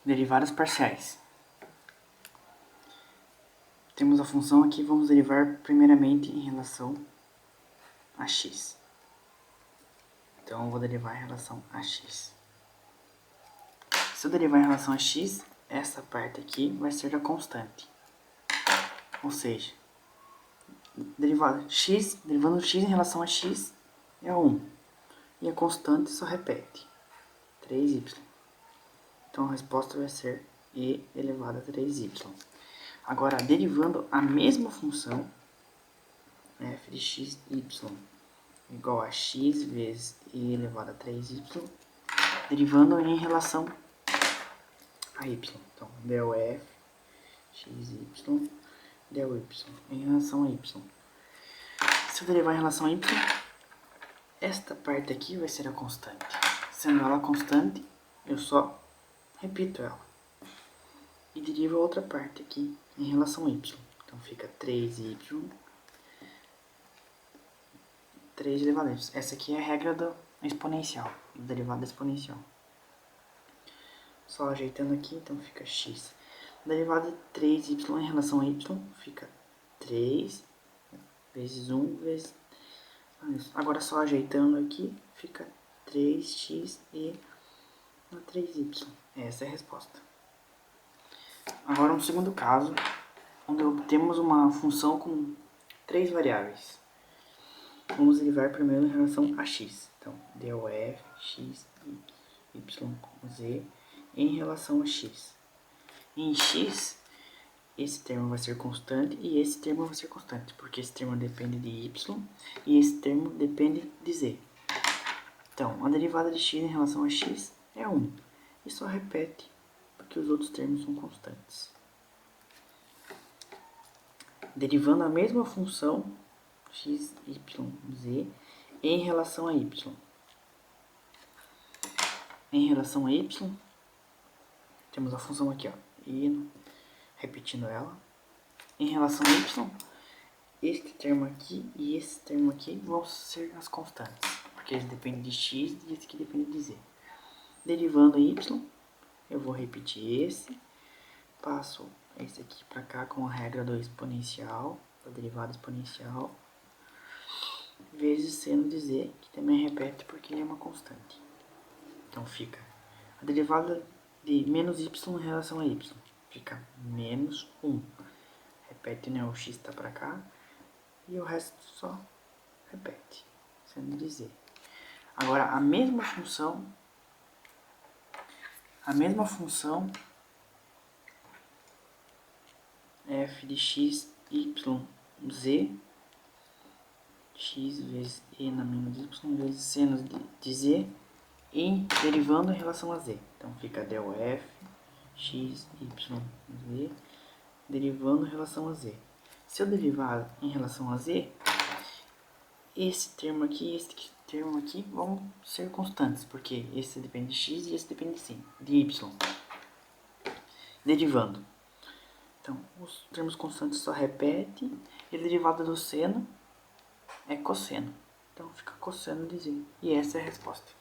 Derivadas parciais. Temos a função aqui, vamos derivar primeiramente em relação a x. Então, eu vou derivar em relação a x. Se eu derivar em relação a x, essa parte aqui vai ser a constante. Ou seja, derivando x em relação a x é 1. E a constante só repete. 3y. Então, a resposta vai ser e elevado a 3y. Agora, derivando a mesma função, f de x, y, igual a x vezes e elevado a 3y, derivando em relação a y. Então, del f, x, y, del y, em relação a y. Se eu derivar em relação a y, esta parte aqui vai ser a constante. Sendo ela constante, eu só repito ela. E derivo a outra parte aqui em relação a y. Então, fica 3y, 3 elevado a y. Essa aqui é a regra da exponencial, da derivada exponencial. Só ajeitando aqui, então fica x. Derivada de 3y em relação a y fica 3 vezes 1 vezes... Agora só ajeitando aqui, fica 3x e 3y. Essa é a resposta. Agora um segundo caso, onde obtemos uma função com 3 variáveis. Vamos derivar primeiro em relação a x. Então, del f, x, y, z em relação a x. Em x, esse termo vai ser constante e esse termo vai ser constante, porque esse termo depende de y e esse termo depende de z. Então, a derivada de x em relação a x é 1. E só repete, porque os outros termos são constantes. Derivando a mesma função, x, y, z, em relação a y. Em relação a y, temos a função aqui, ó, e repetindo ela. Em relação a y, este termo aqui e esse termo aqui vão ser as constantes, porque eles dependem de x e esse aqui depende de z. Derivando y, eu vou repetir esse, passo esse aqui para cá com a regra do exponencial, da derivada exponencial, vezes seno de z, que também repete porque ele é uma constante. Então fica a derivada de menos y em relação a y, fica menos 1. Repete, né? O x está para cá e o resto só repete, sendo de z. Agora, a mesma função f de x, y, z, x vezes e na menos y vezes seno de z, e derivando em relação a z. Então, fica del f, x, y, z, derivando em relação a z. Se eu derivar em relação a z, esse termo aqui e esse termo aqui vão ser constantes, porque esse depende de x e esse depende de y. Derivando. Então, os termos constantes só repetem, e a derivada do seno é cosseno. Então, fica cosseno de z. E essa é a resposta.